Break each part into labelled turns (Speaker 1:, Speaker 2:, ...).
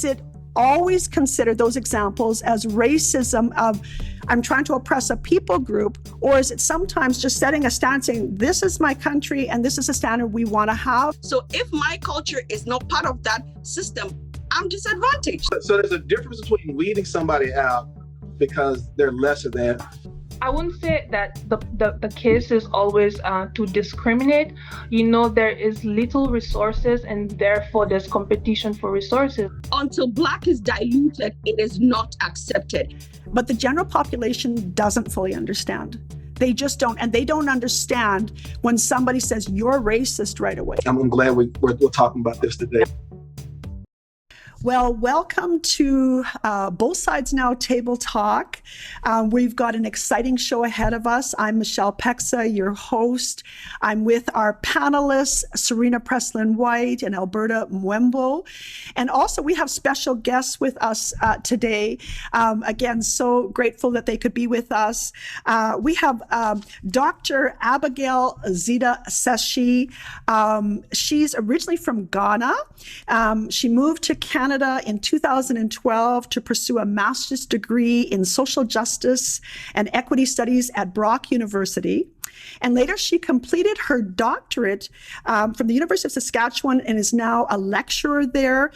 Speaker 1: is it always considered those examples as racism of I'm trying to oppress a people group, or is it sometimes just setting a stand saying this is my country and this is a standard we want to have?
Speaker 2: So if my culture is not part of that system, I'm disadvantaged.
Speaker 3: So there's a difference between weeding somebody out because they're lesser than.
Speaker 4: I wouldn't say that the case is always to discriminate. There is little resources and therefore there's competition for resources.
Speaker 2: Until Black is diluted, it is not accepted.
Speaker 1: But the general population doesn't fully understand. They just don't. And they don't understand when somebody says you're racist right away.
Speaker 3: I'm glad we're talking about this today.
Speaker 1: Well, welcome to Both Sides Now Table Talk. We've got an exciting show ahead of us. I'm Michelle Pexa, your host. I'm with our panelists, Serena Preslin-White and Alberta Mwembo. And also we have special guests with us today. Again, so grateful that they could be with us. We have Dr. Abigail Zita Seshi. She's originally from Ghana. She moved to Canada in 2012 to pursue a master's degree in social justice and equity studies at Brock University. And later she completed her doctorate from the University of Saskatchewan and is now a lecturer there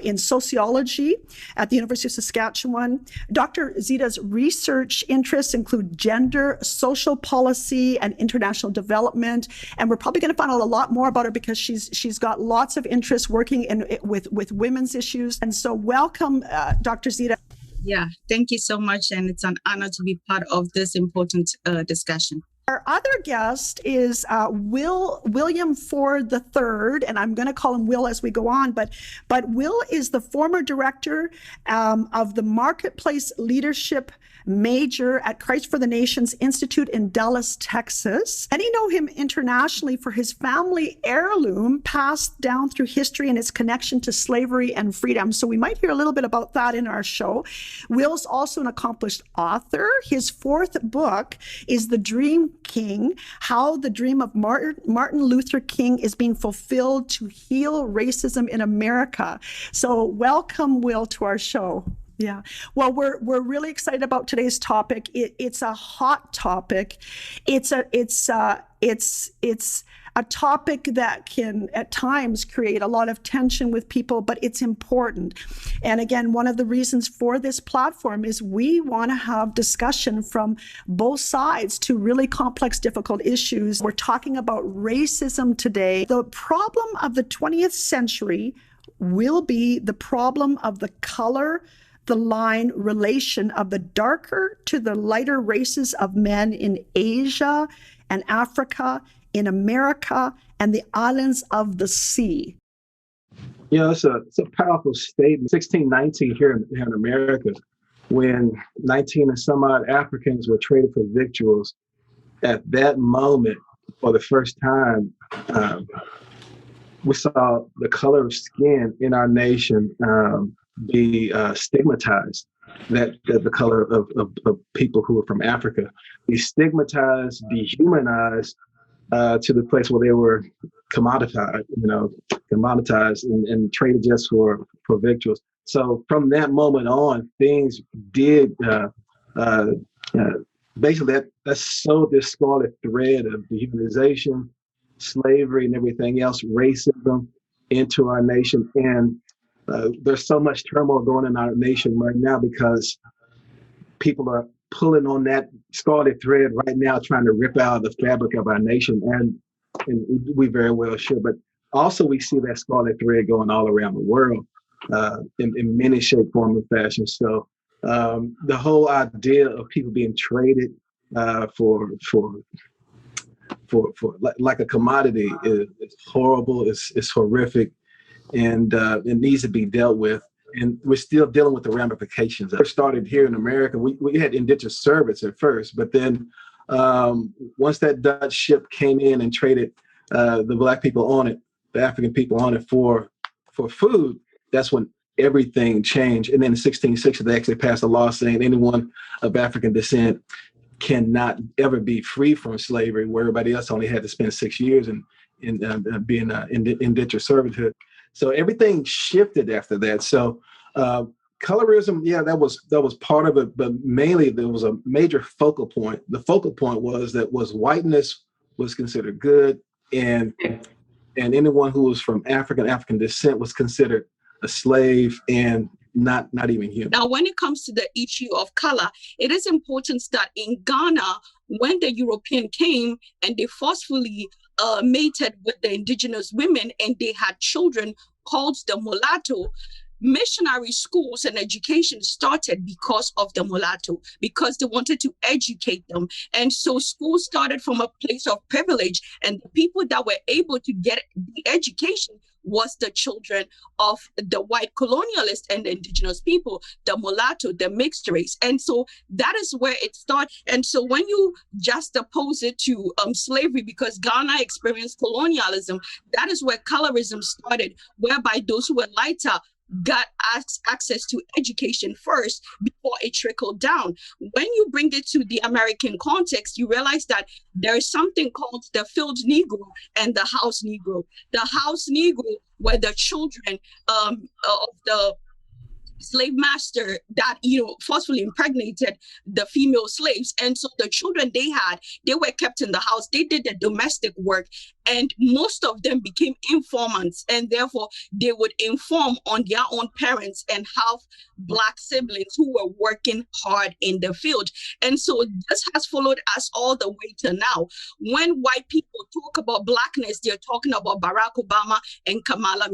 Speaker 1: in sociology at the University of Saskatchewan. Dr. Zita's research interests include gender, social policy, and international development. And we're probably going to find out a lot more about her because she's got lots of interest working with women's issues. And so welcome, Dr. Zita.
Speaker 2: Yeah, thank you so much. And it's an honor to be part of this important discussion.
Speaker 1: Our other guest is William Ford III, and I'm going to call him Will as we go on, but Will is the former director of the Marketplace Leadership Major at Christ for the Nations Institute in Dallas, Texas. And you know him internationally for his family heirloom passed down through history and its connection to slavery and freedom. So we might hear a little bit about that in our show. Will's also an accomplished author. His fourth book is The Dream King, How the Dream of Martin Luther King is Being Fulfilled to Heal Racism in America. So welcome, Will, to our show. Yeah. Well, we're really excited about today's topic. It's a hot topic. It's a topic that can at times create a lot of tension with people, but it's important. And again, one of the reasons for this platform is we want to have discussion from both sides to really complex, difficult issues. We're talking about racism today. The problem of the 20th century will be the problem of the color, the line relation of the darker to the lighter races of men in Asia and Africa, in America, and the islands of the sea.
Speaker 3: It's a powerful statement. 1619 here in America, when 19 and some odd Africans were traded for victuals, at that moment, for the first time, we saw the color of skin in our nation be stigmatized, that the color of people who are from Africa be stigmatized, dehumanized to the place where they were commoditized and traded just for victuals. So from that moment on, things did basically that sowed this scarlet thread of dehumanization, slavery, and everything else, racism into our nation. And there's so much turmoil going in our nation right now because people are pulling on that scarlet thread right now, trying to rip out the fabric of our nation. And we very well should. But also we see that scarlet thread going all around the world in many shape, form, and fashion. So the whole idea of people being traded for like a commodity is horrible. It's horrific. And it needs to be dealt with. And we're still dealing with the ramifications. It started here in America. We had indentured servants at first, but then once that Dutch ship came in and traded the Black people on it, the African people on it for food, that's when everything changed. And then in 1660, they actually passed a law saying anyone of African descent cannot ever be free from slavery, where everybody else only had to spend 6 years in being indentured servitude. So everything shifted after that. So Uh, Colorism, yeah, that was part of it, but mainly there was a major focal point. The focal point was that whiteness was considered good, and anyone who was from African descent was considered a slave and not even human.
Speaker 2: Now, when it comes to the issue of color, it is important that in Ghana, when the European came and they forcefully mated with the indigenous women and they had children called the mulatto, missionary schools and education started because of the mulatto, because they wanted to educate them. And so schools started from a place of privilege, and the people that were able to get the education was the children of the white colonialists and the indigenous people, the mulatto, the mixed race. And so that is where it started. And so when you juxtapose it to slavery, because Ghana experienced colonialism, that is where colorism started, whereby those who were lighter got access to education first before it trickled down. When you bring it to the American context, you realize that there is something called the field Negro and the house Negro. The house Negro were the children of the slave master that forcefully impregnated the female slaves, and so the children they were kept in the house. They did the domestic work, and most of them became informants, and therefore they would inform on their own parents and have Black siblings who were working hard in the field. And so this has followed us all the way to now. When white people talk about Blackness, they're talking about Barack Obama and Kamala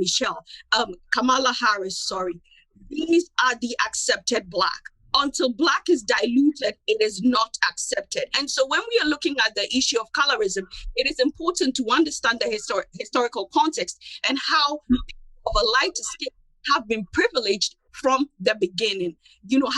Speaker 2: Harris, sorry. These are the accepted Black. Until Black is diluted, it is not accepted. And so when we are looking at the issue of colorism, it is important to understand the historical context and how people of a lighter skin have been privileged from the beginning.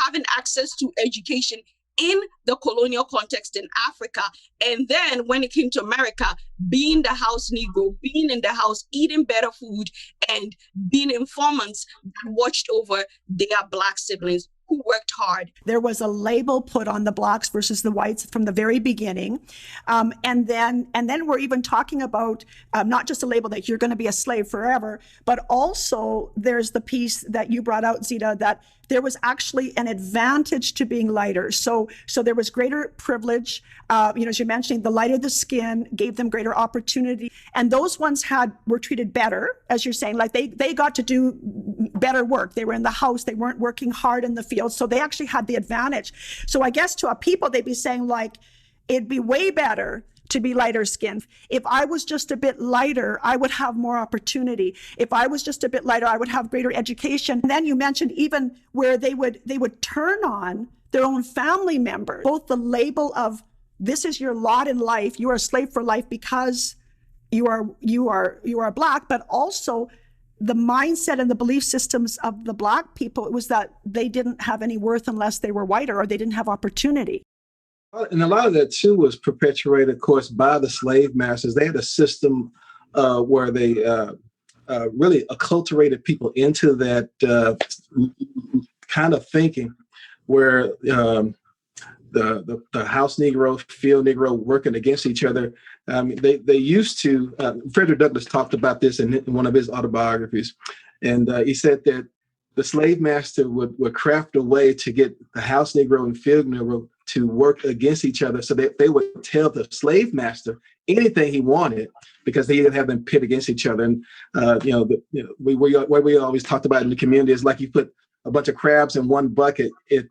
Speaker 2: Having access to education in the colonial context in Africa. And then when it came to America, being the house Negro, being in the house, eating better food, and being informants that watched over their Black siblings who worked hard.
Speaker 1: There was a label put on the Blacks versus the whites from the very beginning. And then we're even talking about not just a label that you're going to be a slave forever, but also there's the piece that you brought out, Zita, that there was actually an advantage to being lighter. So there was greater privilege. As you're mentioning, the lighter the skin gave them greater opportunity. And those ones were treated better, as you're saying, like they got to do better work. They were in the house. They weren't working hard in the field. So they actually had the advantage. So I guess to a people, they'd be saying like, it'd be way better to be lighter skinned. If I was just a bit lighter, I would have more opportunity. If I was just a bit lighter, I would have greater education. And then you mentioned even where they would turn on their own family members, both the label of this is your lot in life, you are a slave for life because you are Black, but also the mindset and the belief systems of the Black people, it was that they didn't have any worth unless they were whiter or they didn't have opportunity.
Speaker 3: And a lot of that, too, was perpetuated, of course, by the slave masters. They had a system where they really acculturated people into that kind of thinking where the house Negro, field Negro working against each other. They used to, Frederick Douglass talked about this in one of his autobiographies. And he said that the slave master would craft a way to get the house Negro and field Negro to work against each other, so that they would tell the slave master anything he wanted because he didn't have them pit against each other. And what we always talked about in the community is like you put a bunch of crabs in one bucket. If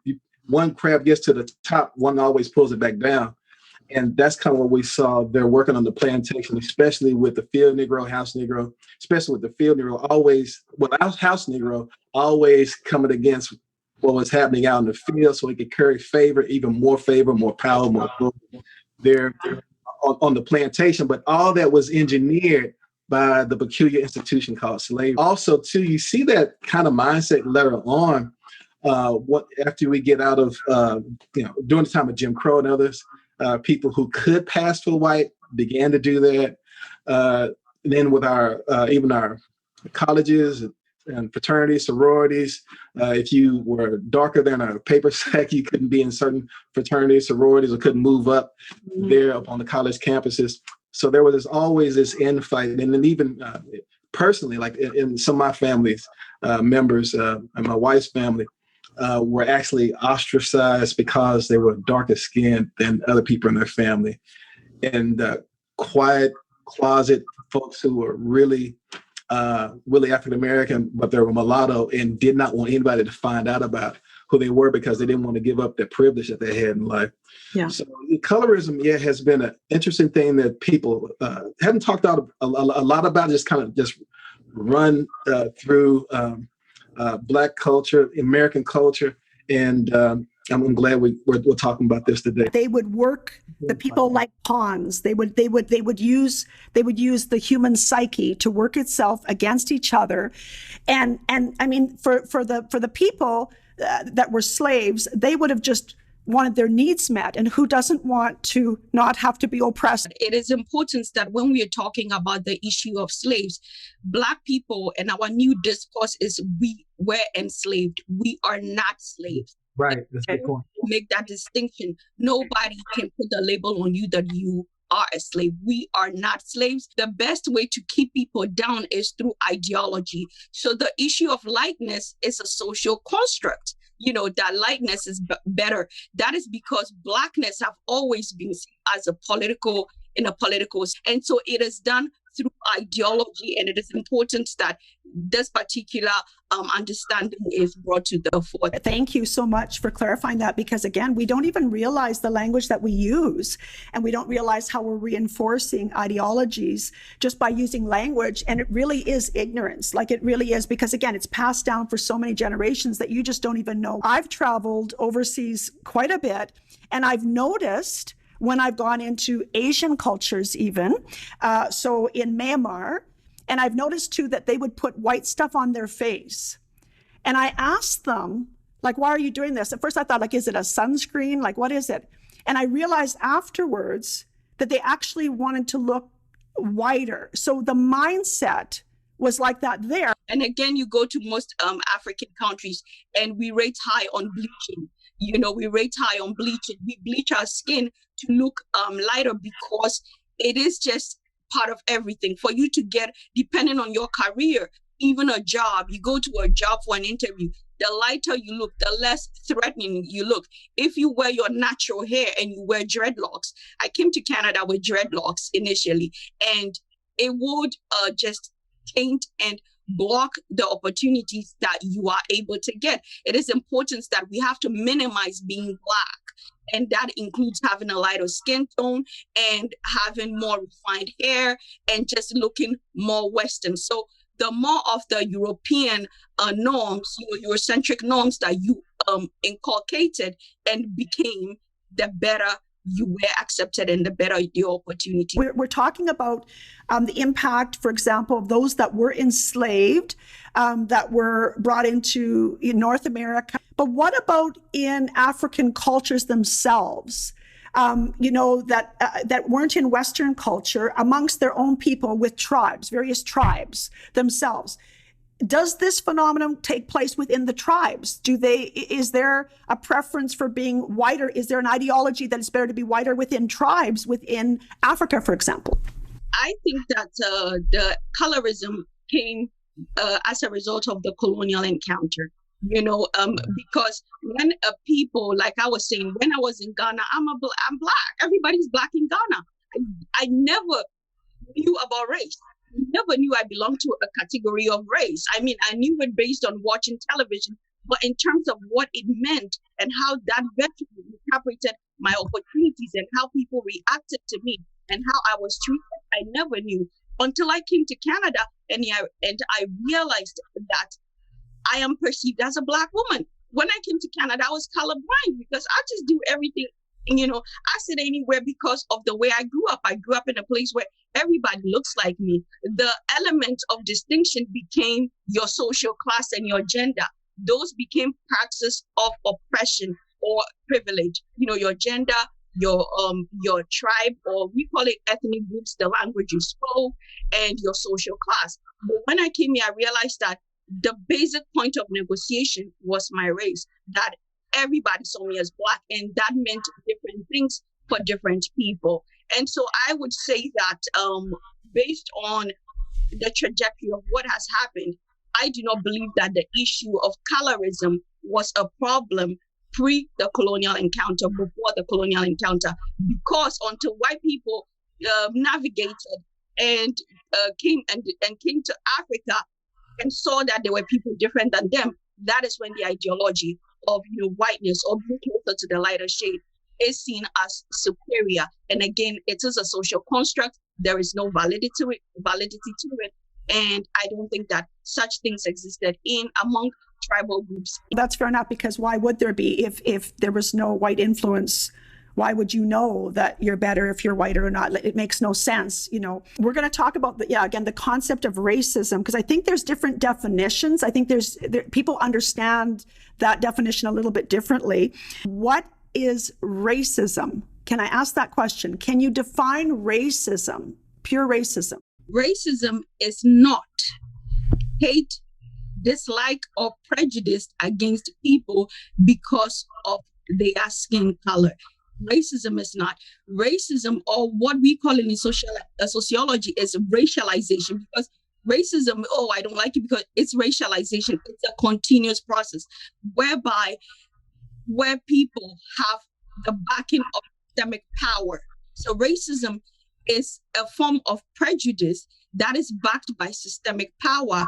Speaker 3: one crab gets to the top, one always pulls it back down. And that's kind of what we saw. They're working on the plantation, especially with the field Negro, house Negro, especially with the field Negro, house Negro always coming against what was happening out in the field so he could curry favor, more power, more glory there on the plantation. But all that was engineered by the peculiar institution called slavery. Also, too, you see that kind of mindset later on after we get out of, during the time of Jim Crow and others, people who could pass for white began to do that. Then with even our colleges and fraternities, sororities, if you were darker than a paper sack, you couldn't be in certain fraternities, sororities, or couldn't move up there up on the college campuses. So there was always this infight, and then even personally, like in some of my family's members and my wife's family were actually ostracized because they were darker skinned than other people in their family. And quiet closet folks who were really African American, but they were mulatto and did not want anybody to find out about who they were because they didn't want to give up their privilege that they had in life.
Speaker 1: Yeah.
Speaker 3: So colorism, has been an interesting thing that people haven't talked out a lot about. Just kind of run through Black culture, American culture, and I'm glad we're talking about this today.
Speaker 1: They would work the people like pawns. They would use the human psyche to work itself against each other, and I mean for the people that were slaves, they would have just wanted their needs met, and who doesn't want to not have to be oppressed?
Speaker 2: It is important that when we are talking about the issue of slaves, Black people, and our new discourse is we were enslaved. We are not slaves.
Speaker 3: Right. That's a good point.
Speaker 2: Make that distinction. Nobody can put the label on you that you are a slave. We are not slaves. The best way to keep people down is through ideology. So the issue of likeness is a social construct. That likeness is better. That is because Blackness have always been seen as a political, and so it is done through ideology, and it is important that this particular understanding is brought to the fore.
Speaker 1: Thank you so much for clarifying that, because again, we don't even realize the language that we use, and we don't realize how we're reinforcing ideologies just by using language, and it really is ignorance. Like it really is, because again, it's passed down for so many generations that you just don't even know. I've traveled overseas quite a bit, and I've noticed when I've gone into Asian cultures even, so in Myanmar, and I've noticed too that they would put white stuff on their face. And I asked them, like, why are you doing this? At first I thought, like, is it a sunscreen? Like, what is it? And I realized afterwards that they actually wanted to look whiter. So the mindset was like that there.
Speaker 2: And again, you go to most African countries and we rate high on bleaching. We rate high on bleaching. We bleach our skin to look lighter because it is just part of everything. For you to get, depending on your career, even a job, you go to a job for an interview, the lighter you look, the less threatening you look. If you wear your natural hair and you wear dreadlocks, I came to Canada with dreadlocks initially, and it would just taint and block the opportunities that you are able to get. It is important that we have to minimize being Black. And that includes having a lighter skin tone and having more refined hair and just looking more Western. So the more of the European norms, Eurocentric norms that you inculcated and became, the better you were accepted and the better your opportunity.
Speaker 1: We're talking about the impact, for example, of those that were enslaved, that were brought into North America. But what about in African cultures themselves? That weren't in Western culture, amongst their own people with tribes, various tribes themselves. Does this phenomenon take place within the tribes? Is there a preference for being whiter? Is there an ideology that it's better to be whiter within tribes, within Africa, for example?
Speaker 2: I think that the colorism came as a result of the colonial encounter. Because when people, like I was saying, when I was in Ghana, I'm Black. Everybody's Black in Ghana. I never knew about race. Never knew I belonged to a category of race. I mean, I knew it based on watching television, but in terms of what it meant and how that virtually interpreted my opportunities and how people reacted to me and how I was treated, I never knew until I came to Canada and I realized that I am perceived as a Black woman. When I came to Canada, I was colorblind because I just do everything. I sit anywhere because of the way I grew up. I grew up in a place where everybody looks like me. The element of distinction became your social class and your gender. Those became practices of oppression or privilege. Your gender, your tribe, or we call it ethnic groups, the language you spoke, and your social class. But when I came here, I realized that the basic point of negotiation was my race, that everybody saw me as Black, and that meant different things for different people. And so I would say that based on the trajectory of what has happened, I do not believe that the issue of colorism was a problem pre the colonial encounter, before the colonial encounter, because until white people navigated and came to Africa and saw that there were people different than them, that is when the ideology of whiteness or being closer to the lighter shade is seen as superior. And again, it is a social construct. There is no validity to it. And I don't think that such things existed among tribal groups.
Speaker 1: That's fair enough, because why would there be if there was no white influence? Why would you know that you're better if you're white or not? It makes no sense. We're going to talk about the concept of racism, because I think there's different definitions. I think people understand that definition a little bit differently. What is racism? Can I ask that question? Can you define racism, pure racism?
Speaker 2: Racism is not hate, dislike, or prejudice against people because of their skin color. Racism is not. Racism, or what we call in sociology, is racialization. Because racism, I don't like it because it's racialization. It's a continuous process where people have the backing of systemic power. So racism is a form of prejudice that is backed by systemic power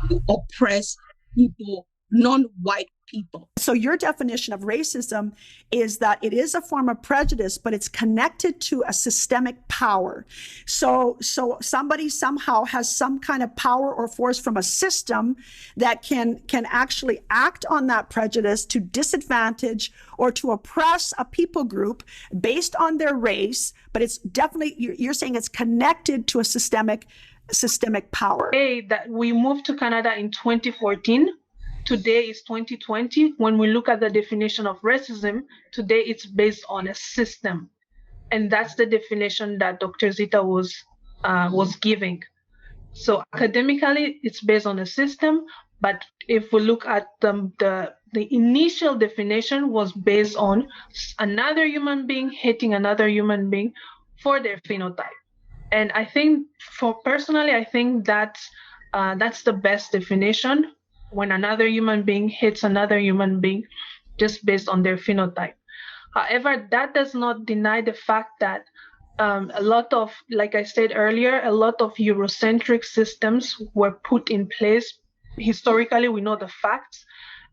Speaker 2: to oppress people, non-white people.
Speaker 1: So your definition of racism is that it is a form of prejudice, but it's connected to a systemic power. So somebody somehow has some kind of power or force from a system that can actually act on that prejudice to disadvantage or to oppress a people group based on their race. But it's definitely, you're saying it's connected to a systemic power.
Speaker 4: That we moved to Canada in 2014. Today is 2020. When we look at the definition of racism, today it's based on a system. And that's the definition that Dr. Zita was giving. So academically, it's based on a system. But if we look at the initial definition was based on another human being hating another human being for their phenotype. And I think I think that's the best definition, when another human being hates another human being just based on their phenotype. However, that does not deny the fact that a lot of, like I said earlier, a lot of Eurocentric systems were put in place. Historically, we know the facts,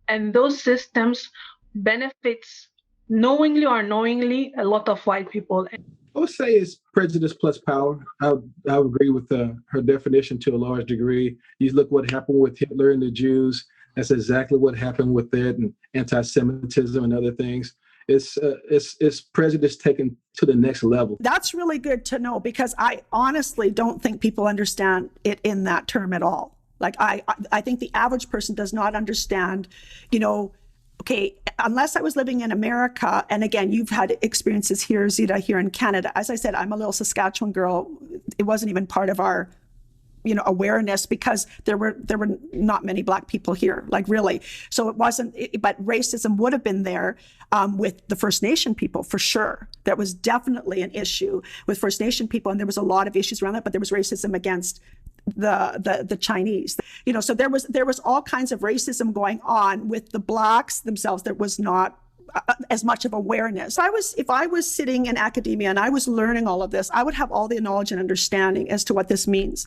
Speaker 4: and those systems benefits, knowingly or unknowingly, a lot of white people.
Speaker 3: I would say it's prejudice plus power. I would agree with her definition to a large degree. You look what happened with Hitler and the Jews. That's exactly what happened with that, and anti-Semitism and other things. It's prejudice taken to the next level.
Speaker 1: That's really good to know, because I honestly don't think people understand it in that term at all. Like I think the average person does not understand, okay, unless I was living in America, and again, you've had experiences here, Zita, here in Canada. As I said, I'm a little Saskatchewan girl. It wasn't even part of our, awareness, because there were not many Black people here, like really. So it wasn't, but racism would have been there with the First Nation people, for sure. That was definitely an issue with First Nation people, and there was a lot of issues around that, but there was racism against the Chinese, so there was all kinds of racism going on with the Blacks themselves. There was not as much of awareness. If I was sitting in academia and I was learning all of this, I would have all the knowledge and understanding as to what this means.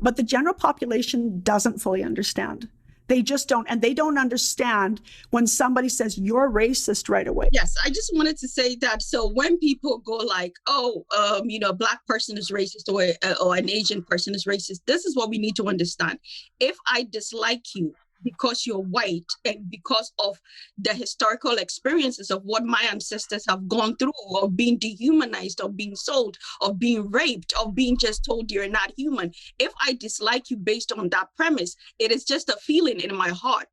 Speaker 1: But the general population doesn't fully understand. They just don't. And they don't understand when somebody says you're racist right away.
Speaker 2: Yes, I just wanted to say that. So when people go like, a Black person is racist or an Asian person is racist, this is what we need to understand. If I dislike you because you're white and because of the historical experiences of what my ancestors have gone through, of being dehumanized, of being sold, of being raped, of being just told you're not human. If I dislike you based on that premise, it is just a feeling in my heart.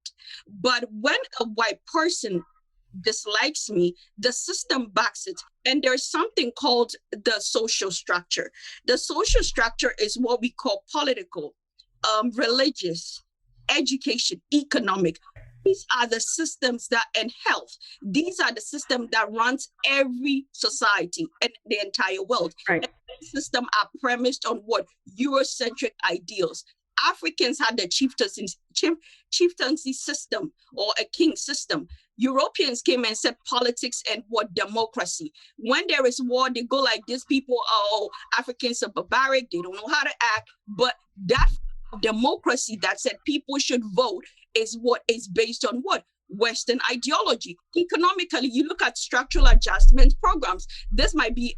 Speaker 2: But when a white person dislikes me, the system backs it. And there's something called the social structure. The social structure is what we call political, religious, education, economic. These are the systems and health. These are the systems that runs every society and the entire world.
Speaker 1: Right.
Speaker 2: system are premised on what? Eurocentric ideals. Africans had the chieftaincy system or a king system. Europeans came and said politics and what? Democracy. When there is war, they go like this: people, oh, Africans are barbaric, they don't know how to act. But that democracy that said people should vote is what is based on what? Western ideology. Economically, you look at structural adjustment programs. This might be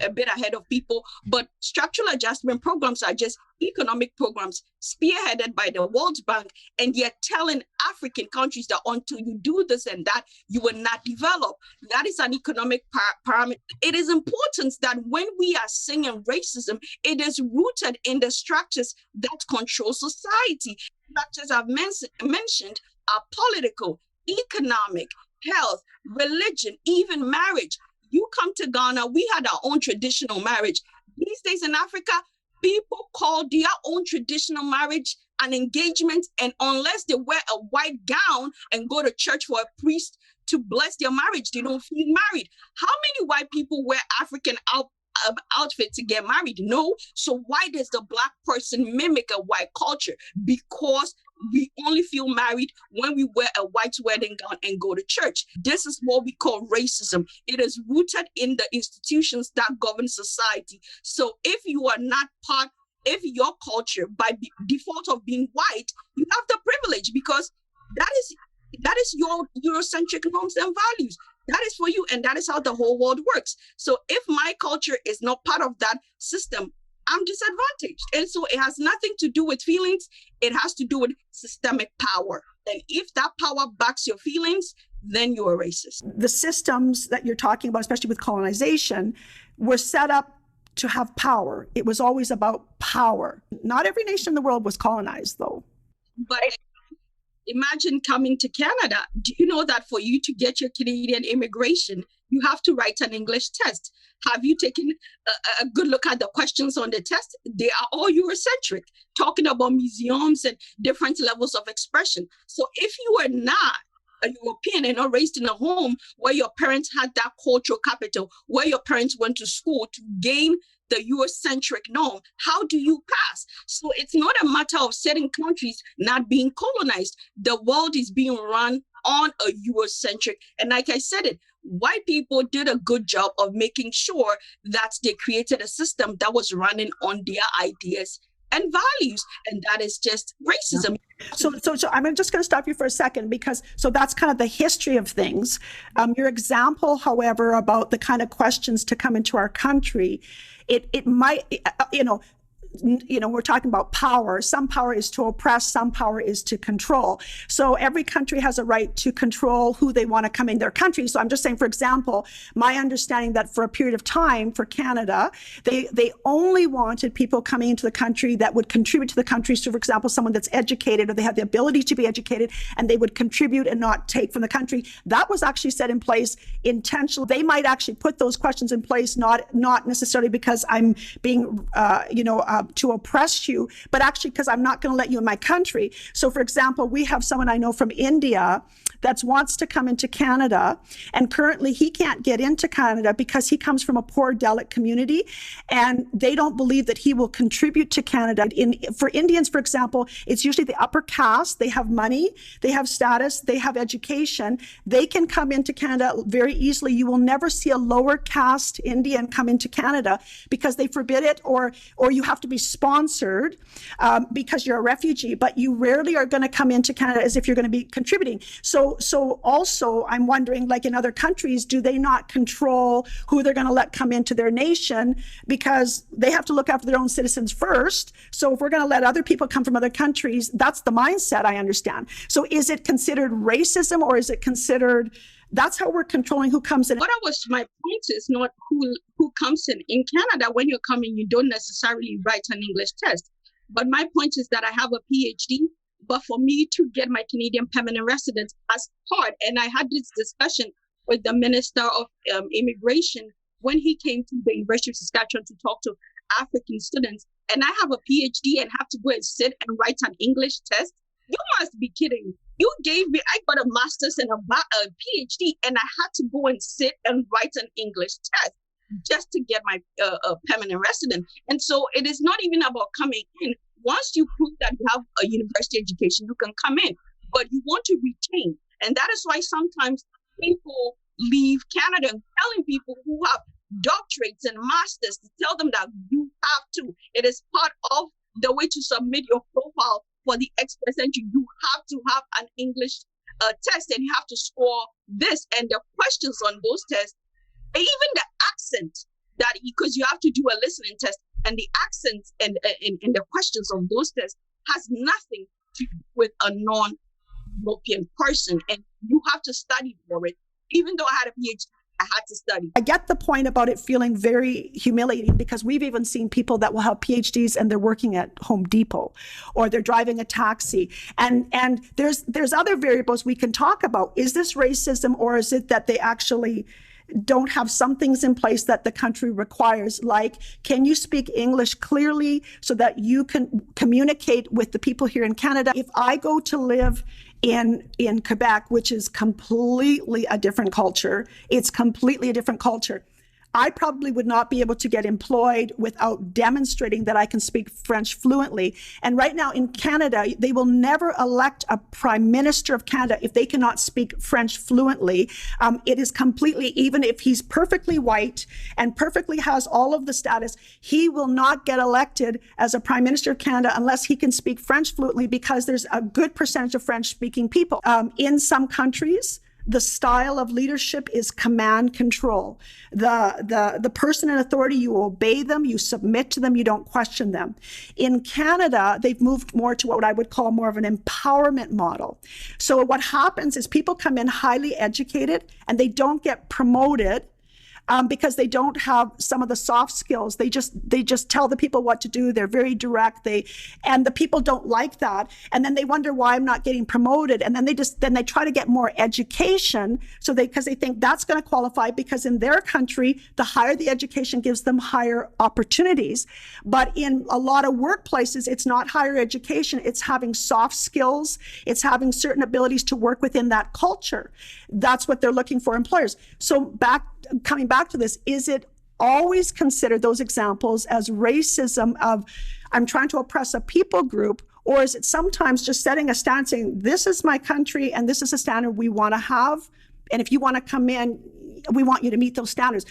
Speaker 2: a bit ahead of people, but structural adjustment programs are just economic programs spearheaded by the World Bank, and yet telling African countries that until you do this and that, you will not develop. That is an economic parameter. It is important that when we are saying racism, it is rooted in the structures that control society. Structures I've mentioned are political, economic, health, religion, even marriage. You come to Ghana, we had our own traditional marriage. These days in Africa, people call their own traditional marriage an engagement, and unless they wear a white gown and go to church for a priest to bless their marriage, they don't feel married. How many white people wear African outfit to get married? No. So why does the Black person mimic a white culture? Because we only feel married when we wear a white wedding gown and go to church. This is what we call racism. It is rooted in the institutions that govern society. So if you are not part, if your culture, by default of being white, you have the privilege because that is your Eurocentric norms and values. That is for you, and that is how the whole world works. So if my culture is not part of that system, I'm disadvantaged. And so it has nothing to do with feelings. It has to do with systemic power. And if that power backs your feelings, then you're a racist.
Speaker 1: The systems that you're talking about, especially with colonization, were set up to have power. It was always about power. Not every nation in the world was colonized, though.
Speaker 2: But imagine coming to Canada. Do you know that for you to get your Canadian immigration, you have to write an English test? Have you taken a good look at the questions on the test? They are all Eurocentric, talking about museums and different levels of expression. So if you are not a European and not raised in a home where your parents had that cultural capital, where your parents went to school to gain the Eurocentric norm, how do you pass? So it's not a matter of certain countries not being colonized. The world is being run on a Eurocentric. And like I said it, white people did a good job of making sure that they created a system that was running on their ideas and values, and that is just racism.
Speaker 1: So I'm just going to stop you for a second because that's kind of the history of things. Your example, however, about the kind of questions to come into our country, it might, we're talking about power. Some power is to oppress, some power is to control. So every country has a right to control who they want to come in their country. So I'm just saying, for example, my understanding that for a period of time for Canada, they only wanted people coming into the country that would contribute to the country. So for example, someone that's educated or they have the ability to be educated and they would contribute and not take from the country. That was actually set in place intentionally. They might actually put those questions in place, not necessarily because I'm being, to oppress you, but actually because I'm not going to let you in my country. So for example, we have someone I know from India that wants to come into Canada, and currently he can't get into Canada because he comes from a poor Dalit community, and they don't believe that he will contribute to Canada. For Indians, for example, it's usually the upper caste. They have money, they have status, they have education. They can come into Canada very easily. You will never see a lower caste Indian come into Canada because they forbid it, or you have to be sponsored because you're a refugee, but you rarely are going to come into Canada as if you're going to be contributing. So also I'm wondering, like in other countries, do they not control who they're going to let come into their nation because they have to look after their own citizens first? So if we're going to let other people come from other countries, that's the mindset, I understand. So is it considered racism, or is it considered that's how we're controlling who comes in?
Speaker 2: My point is not who comes in. In Canada, when you're coming, you don't necessarily write an English test. But my point is that I have a PhD, but for me to get my Canadian permanent residence as part, and I had this discussion with the Minister of Immigration when he came to the University of Saskatchewan to talk to African students, and I have a PhD and have to go and sit and write an English test. You must be kidding. You gave me, I got a master's and a PhD, and I had to go and sit and write an English test. just to get my permanent resident. And so it is not even about coming in. Once you prove that you have a university education, you can come in, but you want to retain. And that is why sometimes people leave Canada, and telling people who have doctorates and masters to tell them that you have to. It is part of the way to submit your profile for the express entry. You have to have an English test, and you have to score this. And the questions on those tests, even the accent, that because you have to do a listening test, and the accents and the questions on those tests has nothing to do with a non-European person, and you have to study for it. Even though I had a PhD, I had to study.
Speaker 1: I get the point about it feeling very humiliating, because we've even seen people that will have PhDs and they're working at Home Depot, or they're driving a taxi. And there's other variables we can talk about. Is this racism, or is it that they actually don't have some things in place that the country requires? Like, can you speak English clearly so that you can communicate with the people here in Canada? If I go to live in Quebec, which is completely a different culture, it's completely a different culture, I probably would not be able to get employed without demonstrating that I can speak French fluently. And right now in Canada, they will never elect a prime minister of Canada if they cannot speak French fluently. It is completely, even if he's perfectly white and perfectly has all of the status, he will not get elected as a prime minister of Canada unless he can speak French fluently, because there's a good percentage of French-speaking people. In some countries, the style of leadership is command control. The person in authority, you obey them, you submit to them, you don't question them. In Canada, they've moved more to what I would call more of an empowerment model. So what happens is people come in highly educated and they don't get promoted because they don't have some of the soft skills. They just tell the people what to do. They're very direct. And the people don't like that. And then they wonder why I'm not getting promoted. And then they try to get more education. Because they think that's going to qualify, because in their country, the higher the education gives them higher opportunities. But in a lot of workplaces, it's not higher education. It's having soft skills. It's having certain abilities to work within that culture. That's what they're looking for employers. So coming back to this, is it always considered, those examples, as racism of I'm trying to oppress a people group, or is it sometimes just setting a stand saying, this is my country and this is a standard we want to have, and if you want to come in, we want you to meet those standards?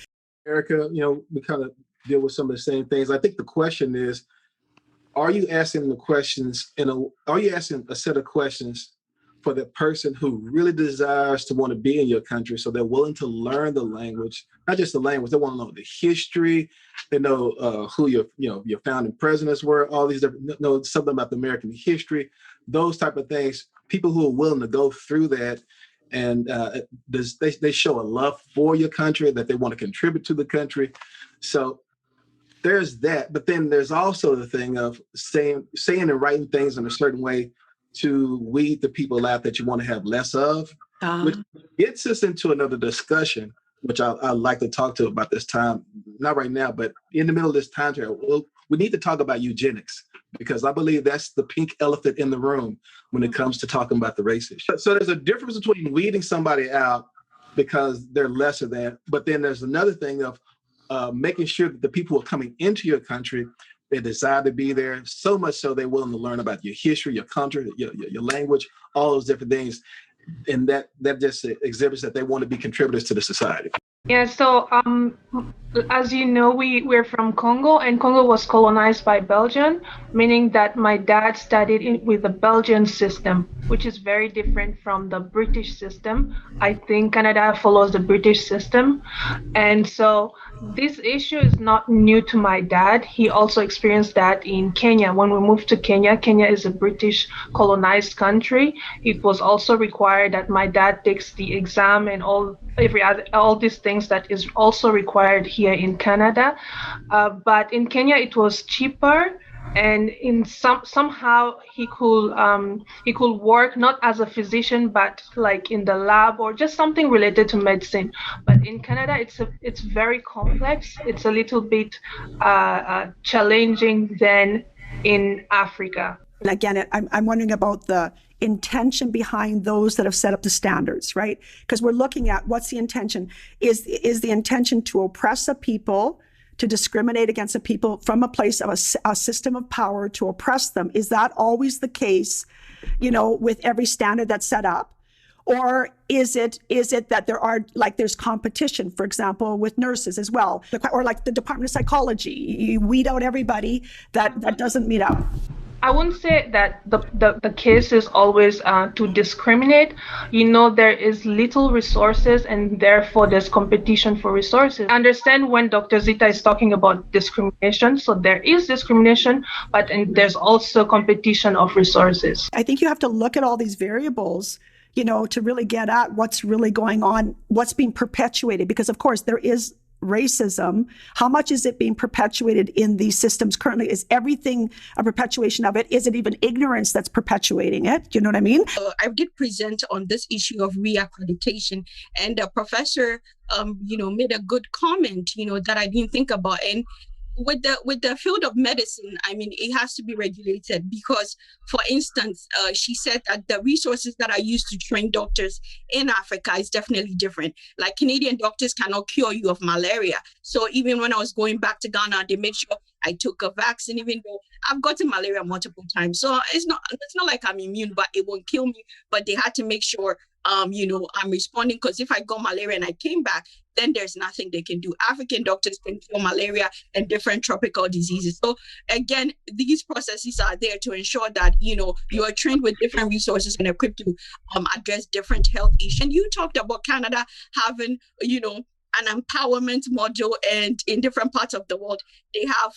Speaker 3: Erica, we kind of deal with some of the same things. I think the question is, are you asking the questions are you asking a set of questions for the person who really desires to want to be in your country, so they're willing to learn the language, not just the language, they want to know the history, they know who your founding presidents were, all these different, know something about the American history, those type of things. People who are willing to go through that, and they show a love for your country, that they want to contribute to the country. So there's that. But then there's also the thing of saying and writing things in a certain way to weed the people out that you want to have less of, which gets us into another discussion, which I'd like to talk to about this time, not right now, but in the middle of this time period. We need to talk about eugenics, because I believe that's the pink elephant in the room when it comes to talking about the race issue. So there's a difference between weeding somebody out because they're lesser than, but then there's another thing of making sure that the people who are coming into your country, they desire to be there, so much so they're willing to learn about your history, your country, your language, all those different things. And that just exhibits that they want to be contributors to the society.
Speaker 4: Yeah, so as you know, we're from Congo, and Congo was colonized by Belgium, meaning that my dad studied with the Belgian system, which is very different from the British system. I think Canada follows the British system. And so this issue is not new to my dad. He also experienced that in Kenya. When we moved to Kenya, Kenya is a British colonized country. It was also required that my dad takes the exam and all these things that is also required here in Canada. But in Kenya, it was cheaper, and in somehow he could work not as a physician, but like in the lab or just something related to medicine. But in Canada, it's very complex. It's a little bit challenging than in Africa.
Speaker 1: And again, I'm wondering about the intention behind those that have set up the standards, right? Because we're looking at what's the intention. Is the intention to oppress a people, to discriminate against a people from a place of a system of power to oppress them? Is that always the case, with every standard that's set up? Or is it that there's competition, for example, with nurses as well, or like the Department of Psychology, you weed out everybody that doesn't meet up?
Speaker 4: I wouldn't say that the case is always to discriminate. There is little resources and therefore there's competition for resources. I understand when Dr. Zita is talking about discrimination. So there is discrimination, but there's also competition of resources.
Speaker 1: I think you have to look at all these variables, to really get at what's really going on, what's being perpetuated, because of course there is racism. How much is it being perpetuated in these systems currently? Is everything a perpetuation of it? Is it even ignorance that's perpetuating it? Do you know what I mean?
Speaker 2: I did present on this issue of reaccreditation, and the professor, made a good comment, that I didn't think about. And with the field of medicine, it has to be regulated because, for instance, she said that the resources that are used to train doctors in Africa is definitely different. Like Canadian doctors cannot cure you of malaria. So even when I was going back to Ghana, they made sure I took a vaccine, even though I've gotten malaria multiple times. So it's not like I'm immune, but it won't kill me. But they had to make sure I'm responding, because if I got malaria and I came back, then there's nothing they can do. African doctors can cure malaria and different tropical diseases. So again, these processes are there to ensure that, you are trained with different resources and equipped to address different health issues. And you talked about Canada having, an empowerment model, and in different parts of the world, they have,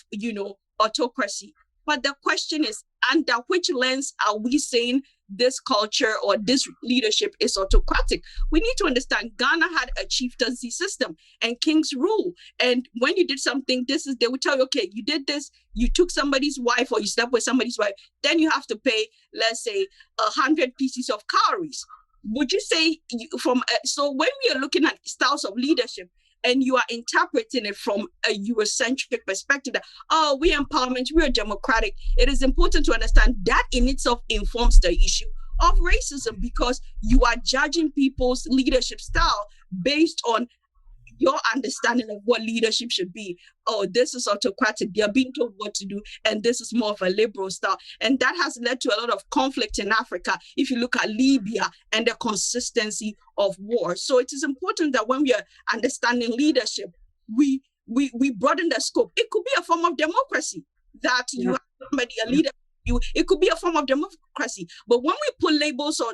Speaker 2: autocracy. But the question is, under which lens are we saying this culture or this leadership is autocratic? We need to understand Ghana had a chieftaincy system and kings rule. And when you did something, they would tell you, okay, you did this, you took somebody's wife or you slept with somebody's wife, then you have to pay, let's say, 100 pieces of cowries. Would you say so when we are looking at styles of leadership, and you are interpreting it from a Eurocentric perspective that, we're empowerment, we're democratic, it is important to understand that in itself informs the issue of racism, because you are judging people's leadership style based on your understanding of what leadership should be. Oh, this is autocratic, they're being told what to do, and this is more of a liberal style. And that has led to a lot of conflict in Africa. If you look at Libya and the consistency of war. So it is important that when we are understanding leadership, we broaden the scope. It could be a form of democracy that you have somebody, a leader. It could be a form of democracy. But when we put labels or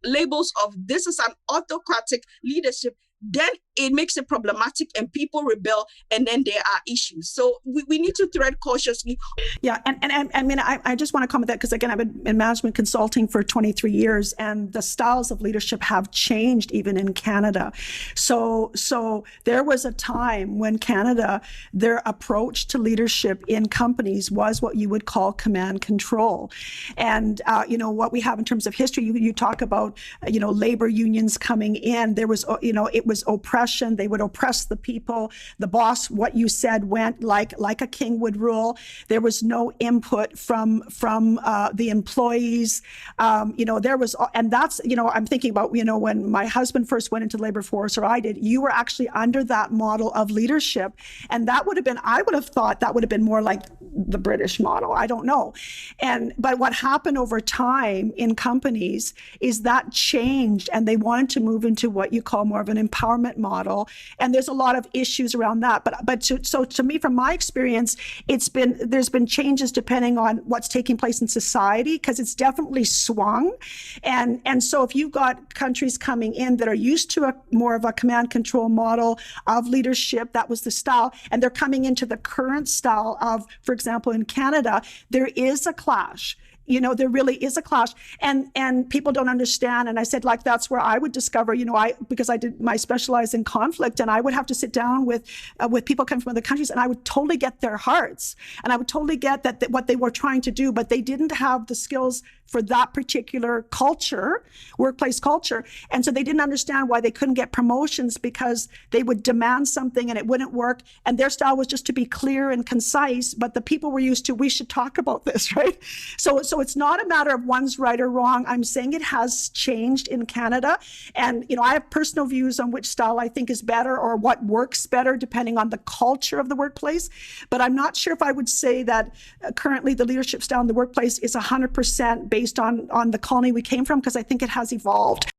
Speaker 2: labels of this is an autocratic leadership, then it makes it problematic and people rebel, and then there are issues. So we need to tread cautiously.
Speaker 1: Yeah, and I just want to comment that, because again, I've been in management consulting for 23 years, and the styles of leadership have changed even in Canada. So there was a time when Canada, their approach to leadership in companies was what you would call command control. And what we have in terms of history, you talk about labor unions coming in. There was it was oppression. They would oppress the people. The boss, what you said, went like a king would rule. There was no input from the employees. There was, and that's, I'm thinking about, when my husband first went into labor force, or I did, you were actually under that model of leadership. And that would have been, I would have thought that would have been more like the British model. I don't know. But what happened over time in companies is that changed, and they wanted to move into what you call more of an empowerment model. And there's a lot of issues around that. But to me, from my experience, there's been changes depending on what's taking place in society, because it's definitely swung. And so if you've got countries coming in that are used to more of a command control model of leadership, that was the style, and they're coming into the current style of, for example, in Canada, there is a clash. There really is a clash, and people don't understand. And I said, that's where I would discover, because I specialize in conflict, and I would have to sit down with people coming from other countries, and I would totally get their hearts, and I would totally get that what they were trying to do, but they didn't have the skills for that particular culture, workplace culture. And so they didn't understand why they couldn't get promotions, because they would demand something and it wouldn't work. And their style was just to be clear and concise, but the people were used to, we should talk about this, right? So So it's not a matter of one's right or wrong. I'm saying it has changed in Canada. And, I have personal views on which style I think is better or what works better depending on the culture of the workplace. But I'm not sure if I would say that currently the leadership style in the workplace is 100% based on the colony we came from, because I think it has evolved.